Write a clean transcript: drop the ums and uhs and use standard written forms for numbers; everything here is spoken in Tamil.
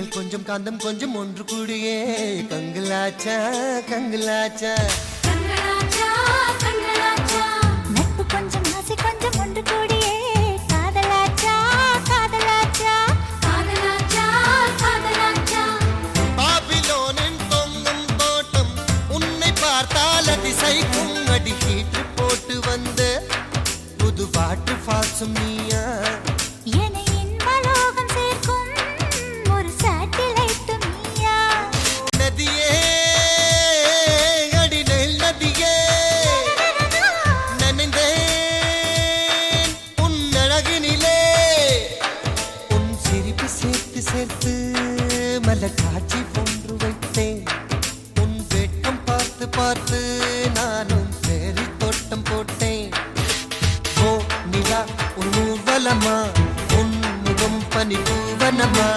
கண்ணில் கொஞ்சம் காந்தம் கொஞ்சம் ஒன்று கூடியே கங்கலாச்சா கங்கலாச்சா நட்பு கொஞ்சம் ஆசை கொஞ்சம் ஒன்று கூடியே காதலாச்சா காதலாச்சா காதலாச்சா காதலாச்சா பாபிலோனின் தொங்கும் தோட்டம் உன்னை பார்த்தால் அதிசைக்கும் அடி ஹீட்டு போட்டு வந்த புது பாட்டு பாசும் நீயா என்னை இன்பலோகம் சேர்க்கும் ஒரு சேட்டிலைட் நீயா நதியே அடிநெல் நதியே நனைந்தேன் உன் அழகினிலே உன் சிரிப்பு சேர்த்து சேர்த்து மலர் காட்சி போன்று வைத்தேன் உன் வெட்கம் பார்த்து பார்த்து நானும் சேரி தோட்டம் போட்டேன் ஓ நிலா உன் ஊர்வலமா உன் முகம் பனி பூவனமா